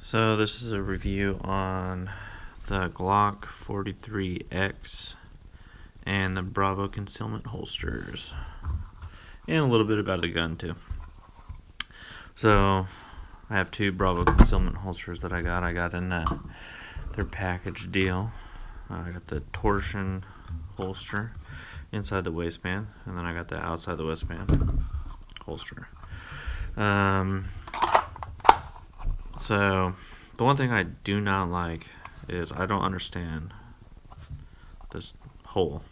So this is a review on the Glock 43X and the Bravo Concealment holsters, and a little bit about the gun too. So I have two Bravo Concealment holsters that I got in their package deal. I got the torsion holster inside the waistband, and then I got the outside the waistband holster. So the one thing I do not like is I don't understand this hole.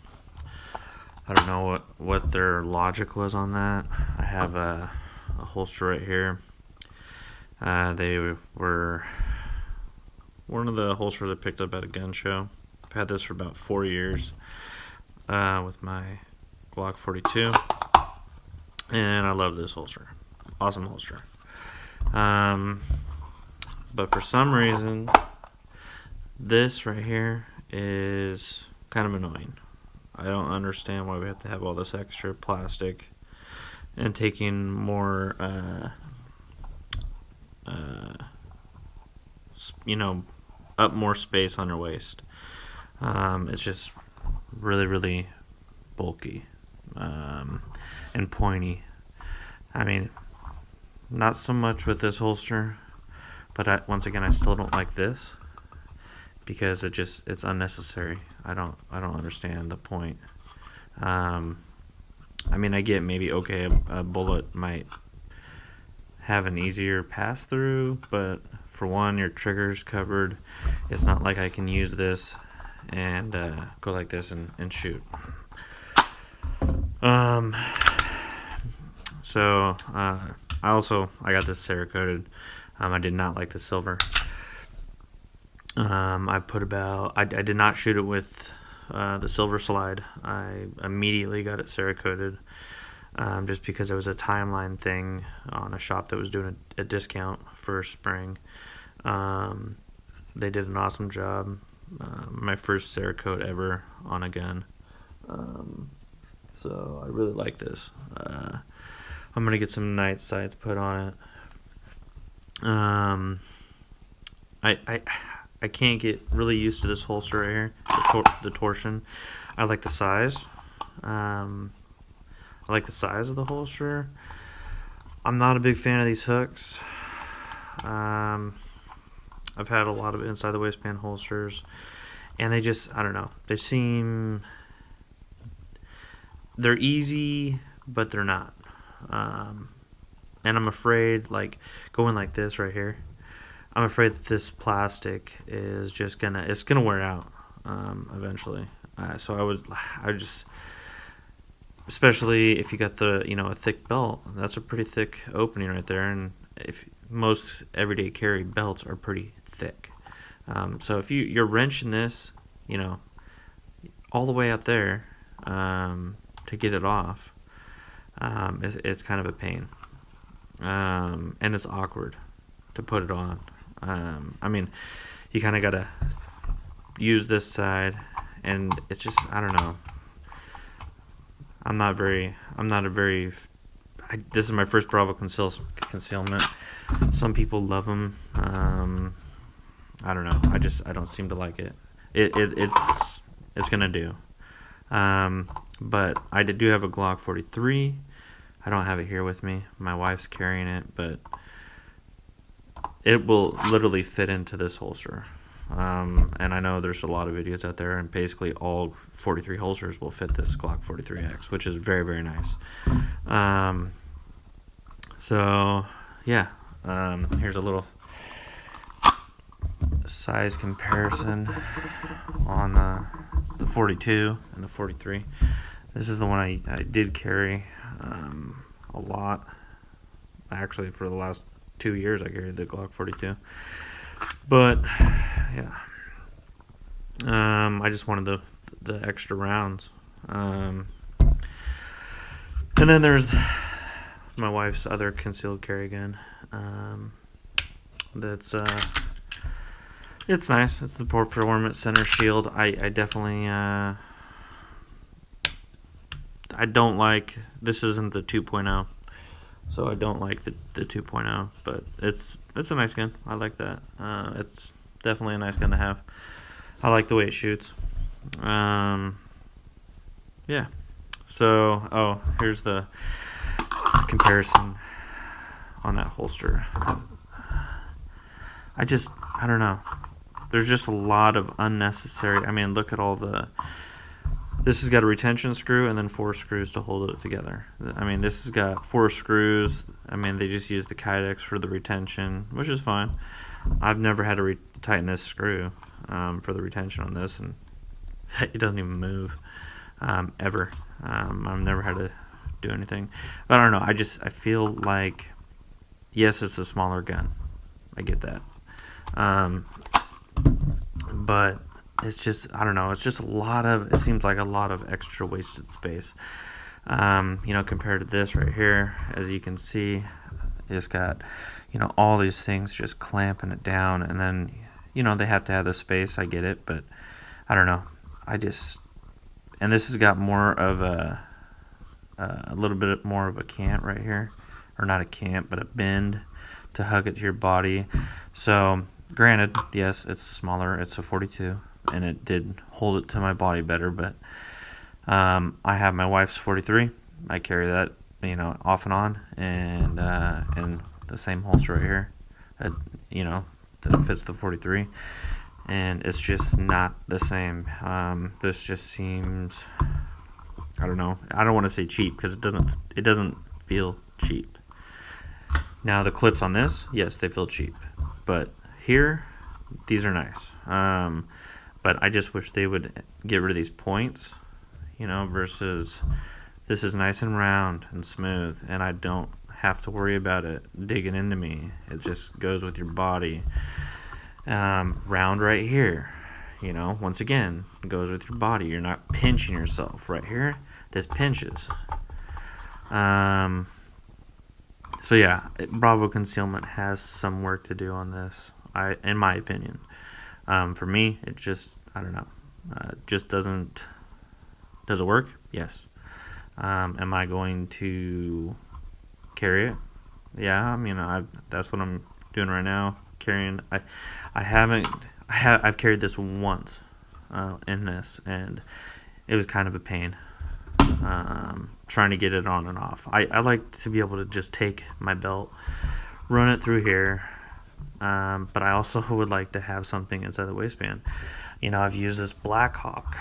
I don't know what their logic was on that. I have a holster right here. They were one of the holsters I picked up at a gun show. I've had this for about 4 years with my Glock 42, and I love this holster. Awesome holster. But for some reason, this right here is kind of annoying. I don't understand why we have to have all this extra plastic and taking more, up more space on your waist. It's just really, really bulky and pointy. I mean, not so much with this holster, but once again, I still don't like this because it's unnecessary. I don't understand the point. I mean, I get maybe a bullet might have an easier pass through, but for one, your trigger's covered. It's not like I can use this and go like this and shoot. So I got this Cerakote. I did not like the silver. I did not shoot it with the silver slide. I immediately got it Cerakoted, just because it was a timeline thing on a shop that was doing a discount for spring. They did an awesome job. My first Cerakote ever on a gun. So I really like this. I'm gonna get some night sights put on it. I can't get really used to this holster right here, the torsion. I like the size. I like the size of the holster. I'm not a big fan of these hooks. I've had a lot of inside the waistband holsters, and they just, I don't know, they're easy, but they're not. And I'm afraid, like, going like this right here, I'm afraid that this plastic is just it's gonna wear out eventually. So I just, especially if you got a thick belt, that's a pretty thick opening right there, and if most everyday carry belts are pretty thick. So if you're wrenching this, all the way out there to get it off, it's kind of a pain. And it's awkward to put it on. I mean, you kind of gotta use this side, and it's just, I don't know. This is my first Bravo concealment. Some people love them. I don't know. I don't seem to like it. It's gonna do. But I do have a Glock 43. I don't have it here with me. My wife's carrying it, but it will literally fit into this holster. And I know there's a lot of videos out there, and basically all 43 holsters will fit this Glock 43X, which is very, very nice. So yeah, here's a little size comparison on the 42 and the 43. This is the one I did carry a lot. Actually, for the last 2 years, I carried the Glock 42. But yeah, I just wanted the extra rounds. And then there's my wife's other concealed carry gun. It's nice. It's the Performance Center Shield. I definitely I don't like, this isn't the 2.0. So I don't like the 2.0, but it's a nice gun. I like that. It's definitely a nice gun to have. I like the way it shoots. Yeah. So, here's the comparison on that holster. I don't know. There's just a lot of unnecessary. I mean, look at all the. This has got a retention screw and then 4 screws to hold it together. I mean, this has got 4 screws. I mean, they just use the Kydex for the retention, which is fine. I've never had to tighten this screw for the retention on this, and it doesn't even move ever. I've never had to do anything. But I don't know. I feel like, yes, it's a smaller gun. I get that. But it's just, I don't know, it's just it seems like a lot of extra wasted space. Compared to this right here, as you can see, it's got, all these things just clamping it down, and then, they have to have the space. I get it, but I don't know. And this has got more of a little bit more of a cant right here, or not a cant, but a bend to hug it to your body. So, granted, yes, it's smaller. It's a 42, and it did hold it to my body better, but I have my wife's 43. I carry that, off and on, and the same holster right here, that fits the 43, and it's just not the same. This just seems, I don't know. I don't want to say cheap, because it doesn't feel cheap. Now the clips on this, yes, they feel cheap, but here, these are nice. But I just wish they would get rid of these points, versus this is nice and round and smooth, and I don't have to worry about it digging into me. It just goes with your body. Round right here, once again, goes with your body. You're not pinching yourself right here. This pinches. So yeah, Bravo Concealment has some work to do on this, in my opinion. For me, it just, I don't know, just doesn't. Does it work? Yes. Am I going to carry it? Yeah, I mean, that's what I'm doing right now. Carrying. I've carried this once in this, and it was kind of a pain. Trying to get it on and off. I like to be able to just take my belt, run it through here, but I also would like to have something inside the waistband. I've used this Black Hawk,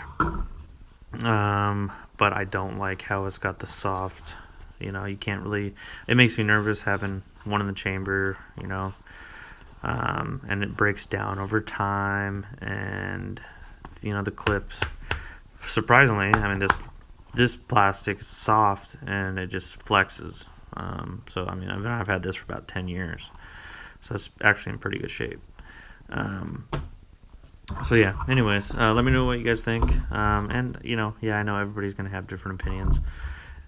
but I don't like how it's got the soft, you can't really, it makes me nervous having one in the chamber, and it breaks down over time, and, the clips, surprisingly, I mean, this plastic's soft, and it just flexes. So, I mean, I've had this for about 10 years. So it's actually in pretty good shape. So, yeah, anyways, let me know what you guys think. And, I know everybody's going to have different opinions.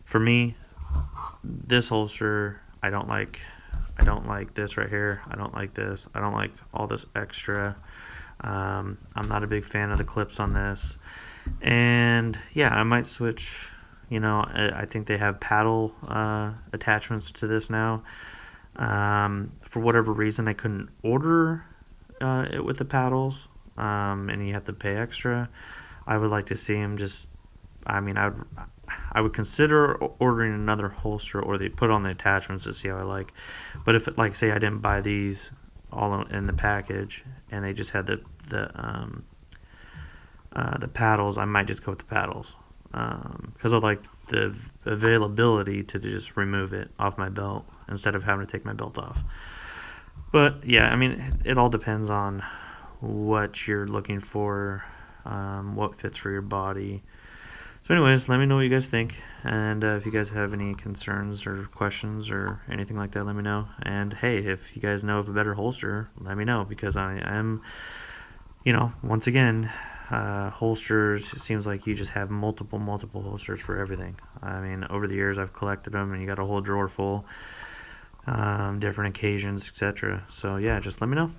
For me, this holster, I don't like this right here. I don't like this. I don't like all this extra. I'm not a big fan of the clips on this. And yeah, I might switch. I think they have paddle attachments to this now. For whatever reason, I couldn't order it with the paddles, and you have to pay extra. I would like to see them just. I mean, I would consider ordering another holster, or they put on the attachments to see how I like. But if it, say I didn't buy these all in the package, and they just had the paddles, I might just go with the paddles, because I like the availability to just remove it off my belt instead of having to take my belt off. But yeah, I mean, it all depends on what you're looking for, what fits for your body. So anyways, let me know what you guys think, and if you guys have any concerns or questions or anything like that, let me know. And hey, if you guys know of a better holster, let me know, because I am, once again, holsters, it seems like you just have multiple holsters for everything. I mean, over the years I've collected them, and you got a whole drawer full, different occasions, etc. So yeah, just let me know.